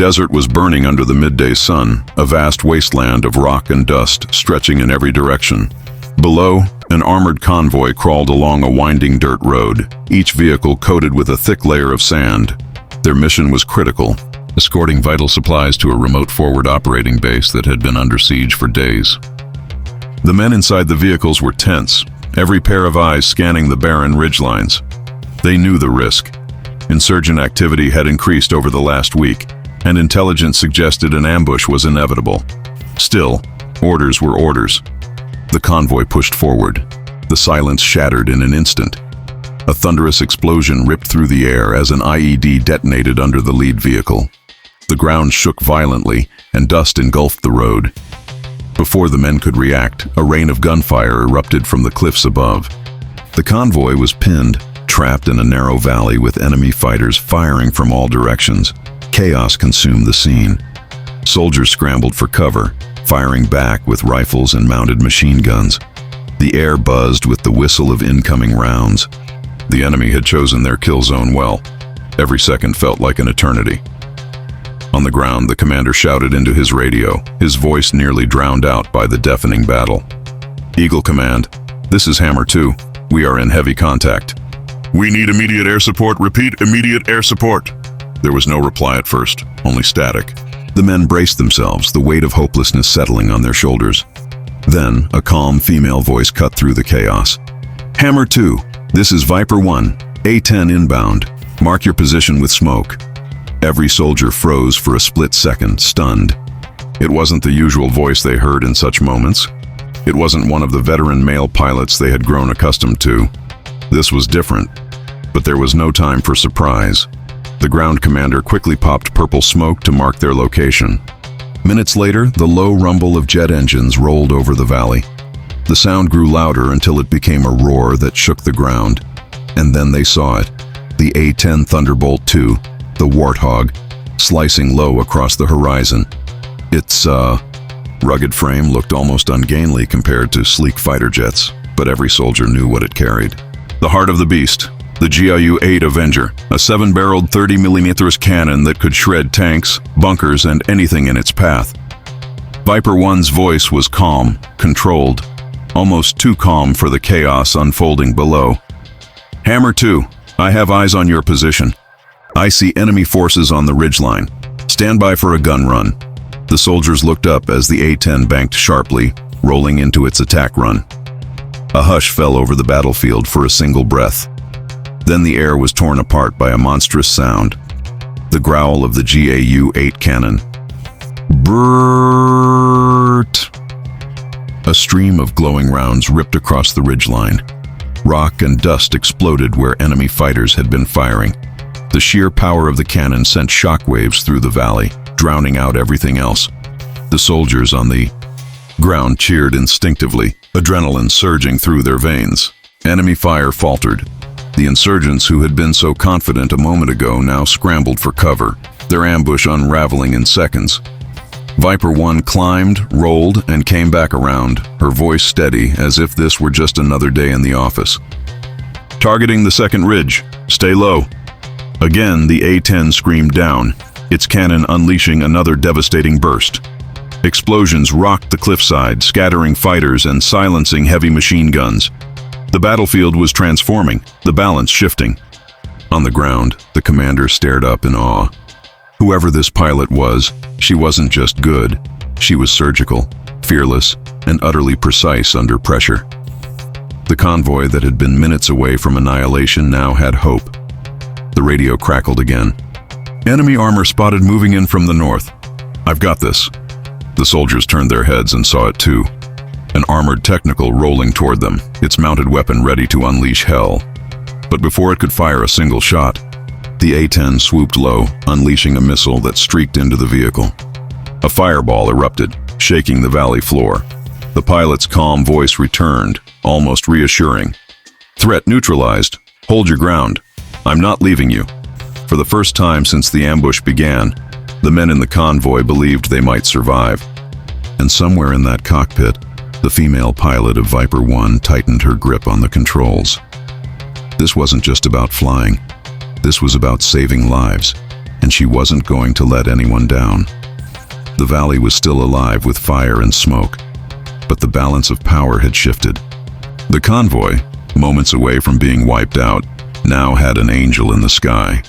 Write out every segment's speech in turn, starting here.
desert was burning under the midday sun, a vast wasteland of rock and dust stretching in every direction. Below, an armored convoy crawled along a winding dirt road, each vehicle coated with a thick layer of sand. Their mission was critical, escorting vital supplies to a remote forward operating base that had been under siege for days. The men inside the vehicles were tense, every pair of eyes scanning the barren ridgelines. They knew the risk. Insurgent activity had increased over the last week, and intelligence suggested an ambush was inevitable. Still, orders were orders. The convoy pushed forward. The silence shattered in an instant. A thunderous explosion ripped through the air as an IED detonated under the lead vehicle. The ground shook violently, and dust engulfed the road. Before the men could react, a rain of gunfire erupted from the cliffs above. The convoy was pinned, trapped in a narrow valley with enemy fighters firing from all directions. Chaos consumed the scene. Soldiers scrambled for cover, firing back with rifles and mounted machine guns. The air buzzed with the whistle of incoming rounds. The enemy had chosen their kill zone well. Every second felt like an eternity. On the ground, the commander shouted into his radio, his voice nearly drowned out by the deafening battle. Eagle Command, this is Hammer 2. We are in heavy contact. We need immediate air support. Repeat, immediate air support. There was no reply at first, only static. The men braced themselves, the weight of hopelessness settling on their shoulders. Then, a calm female voice cut through the chaos. Hammer 2, this is Viper 1, A-10 inbound. Mark your position with smoke. Every soldier froze for a split second, stunned. It wasn't the usual voice they heard in such moments. It wasn't one of the veteran male pilots they had grown accustomed to. This was different, but there was no time for surprise. The ground commander quickly popped purple smoke to mark their location. Minutes later, the low rumble of jet engines rolled over the valley. The sound grew louder until it became a roar that shook the ground. And then they saw it, the A-10 Thunderbolt II, the Warthog, slicing low across the horizon. Its rugged frame looked almost ungainly compared to sleek fighter jets, but every soldier knew what it carried. The heart of the beast, the GIU-8 Avenger, a 7-barreled 30mm cannon that could shred tanks, bunkers, and anything in its path. Viper 1's voice was calm, controlled, almost too calm for the chaos unfolding below. Hammer 2, I have eyes on your position. I see enemy forces on the ridgeline. Stand by for a gun run. The soldiers looked up as the A-10 banked sharply, rolling into its attack run. A hush fell over the battlefield for a single breath. Then the air was torn apart by a monstrous sound. The growl of the GIU-8 cannon. Brrrt! A stream of glowing rounds ripped across the ridgeline. Rock and dust exploded where enemy fighters had been firing. The sheer power of the cannon sent shockwaves through the valley, drowning out everything else. The soldiers on the ground cheered instinctively, adrenaline surging through their veins. Enemy fire faltered. The insurgents who had been so confident a moment ago now scrambled for cover, their ambush unraveling in seconds. Viper 1 climbed, rolled, and came back around, her voice steady as if this were just another day in the office. Targeting the second ridge. Stay low. Again, the A-10 screamed down, its cannon unleashing another devastating burst. Explosions rocked the cliffside, scattering fighters and silencing heavy machine guns. The battlefield was transforming, the balance shifting. On the ground, the commander stared up in awe. Whoever this pilot was, she wasn't just good. She was surgical, fearless, and utterly precise under pressure. The convoy that had been minutes away from annihilation now had hope. The radio crackled again. Enemy armor spotted moving in from the north. I've got this. The soldiers turned their heads and saw it too. An armored technical rolling toward them, its mounted weapon ready to unleash hell. But before it could fire a single shot, the A-10 swooped low, unleashing a missile that streaked into the vehicle. A fireball erupted, shaking the valley floor. The pilot's calm voice returned, almost reassuring. Threat neutralized. Hold your ground. I'm not leaving you. For the first time since the ambush began, the men in the convoy believed they might survive. And somewhere in that cockpit, the female pilot of Viper 1 tightened her grip on the controls. This wasn't just about flying. This was about saving lives and she wasn't going to let anyone down. The valley was still alive with fire and smoke, but the balance of power had shifted. The convoy, moments away from being wiped out, now had an angel in the sky.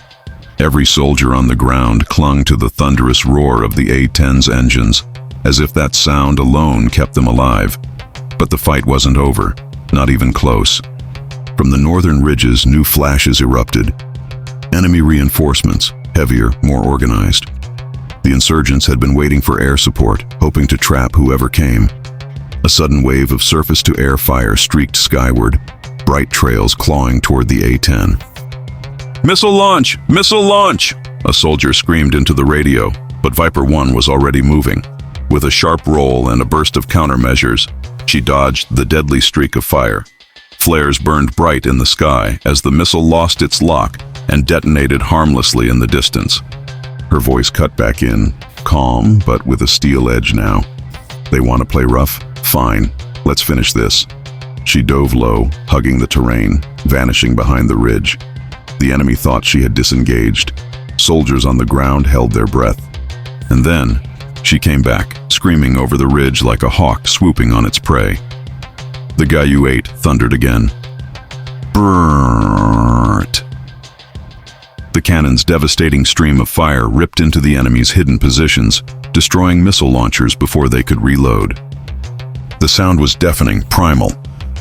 Every soldier on the ground clung to the thunderous roar of the A-10's engines, as if that sound alone kept them alive. But the fight wasn't over, not even close. From the northern ridges, new flashes erupted. Enemy reinforcements, heavier, more organized. The insurgents had been waiting for air support, hoping to trap whoever came. A sudden wave of surface-to-air fire streaked skyward, bright trails clawing toward the A-10. "Missile launch! Missile launch!" a soldier screamed into the radio, but Viper 1 was already moving. With a sharp roll and a burst of countermeasures, she dodged the deadly streak of fire. Flares burned bright in the sky as the missile lost its lock and detonated harmlessly in the distance. Her voice cut back in, calm but with a steel edge now. "They want to play rough? Fine, let's finish this." She dove low, hugging the terrain, vanishing behind the ridge. The enemy thought she had disengaged. Soldiers on the ground held their breath. And then, she came back, screaming over the ridge like a hawk swooping on its prey. The Gaiu-8 thundered again. Brrrt. The cannon's devastating stream of fire ripped into the enemy's hidden positions, destroying missile launchers before they could reload. The sound was deafening, primal,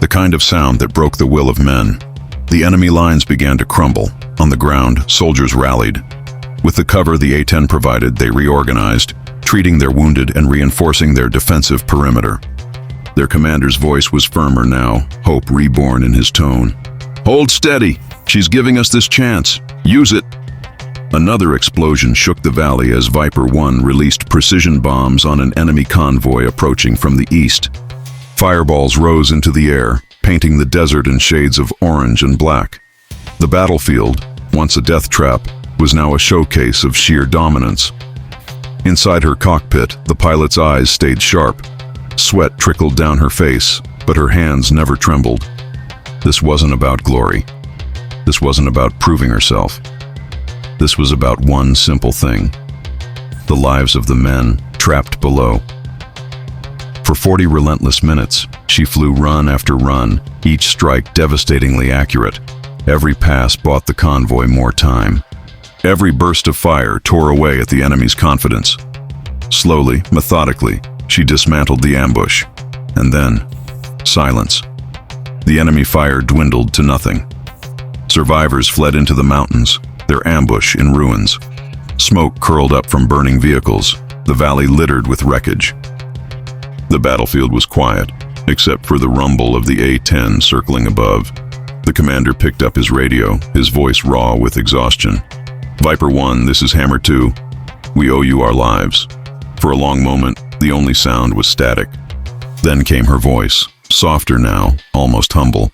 the kind of sound that broke the will of men. The enemy lines began to crumble. On the ground, soldiers rallied. With the cover the A-10 provided, they reorganized, treating their wounded and reinforcing their defensive perimeter. Their commander's voice was firmer now, hope reborn in his tone. "Hold steady! She's giving us this chance. Use it!" Another explosion shook the valley as Viper 1 released precision bombs on an enemy convoy approaching from the east. Fireballs rose into the air, painting the desert in shades of orange and black. The battlefield, once a death trap, was now a showcase of sheer dominance. Inside her cockpit, the pilot's eyes stayed sharp. Sweat trickled down her face, but her hands never trembled. This wasn't about glory. This wasn't about proving herself. This was about one simple thing: the lives of the men trapped below. For 40 relentless minutes, she flew run after run, each strike devastatingly accurate. Every pass bought the convoy more time. Every burst of fire tore away at the enemy's confidence. Slowly, methodically, she dismantled the ambush. And then, silence. The enemy fire dwindled to nothing. Survivors fled into the mountains, their ambush in ruins. Smoke curled up from burning vehicles, the valley littered with wreckage. The battlefield was quiet, except for the rumble of the A-10 circling above. The commander picked up his radio, his voice raw with exhaustion. "Viper 1, this is Hammer 2. We owe you our lives." For a long moment, the only sound was static. Then came her voice, softer now, almost humble.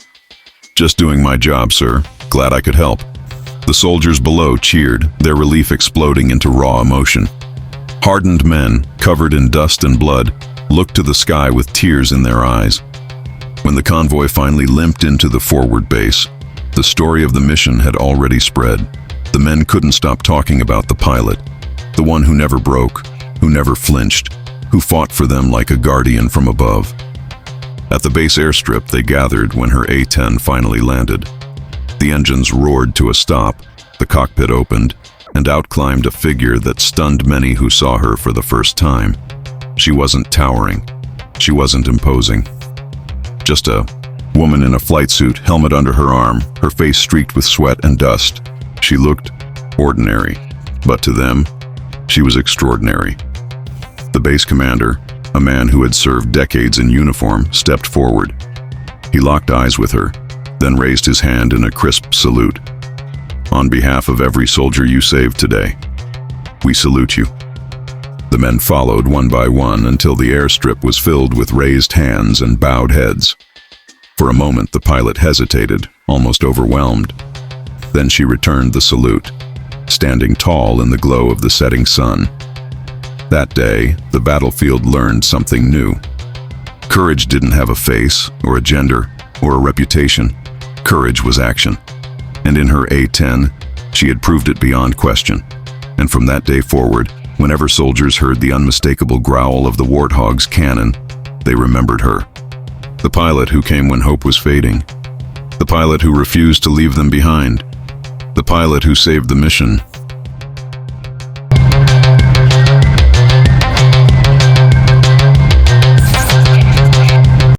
"Just doing my job, sir. Glad I could help." The soldiers below cheered, their relief exploding into raw emotion. Hardened men, covered in dust and blood, looked to the sky with tears in their eyes. When the convoy finally limped into the forward base, the story of the mission had already spread. The men couldn't stop talking about the pilot, the one who never broke, who never flinched, who fought for them like a guardian from above. At the base airstrip they gathered when her A-10 finally landed. The engines roared to a stop, the cockpit opened, and out climbed a figure that stunned many who saw her for the first time. She wasn't towering. She wasn't imposing. Just a woman in a flight suit, helmet under her arm, her face streaked with sweat and dust. She looked ordinary, but to them, she was extraordinary. The base commander, a man who had served decades in uniform, stepped forward. He locked eyes with her, then raised his hand in a crisp salute. "On behalf of every soldier you saved today, we salute you." The men followed one by one until the airstrip was filled with raised hands and bowed heads. For a moment, the pilot hesitated, almost overwhelmed. Then she returned the salute, standing tall in the glow of the setting sun. That day, the battlefield learned something new. Courage didn't have a face, or a gender, or a reputation. Courage was action. And in her A-10, she had proved it beyond question. And from that day forward, whenever soldiers heard the unmistakable growl of the Warthog's cannon, they remembered her. The pilot who came when hope was fading. The pilot who refused to leave them behind. The pilot who saved the mission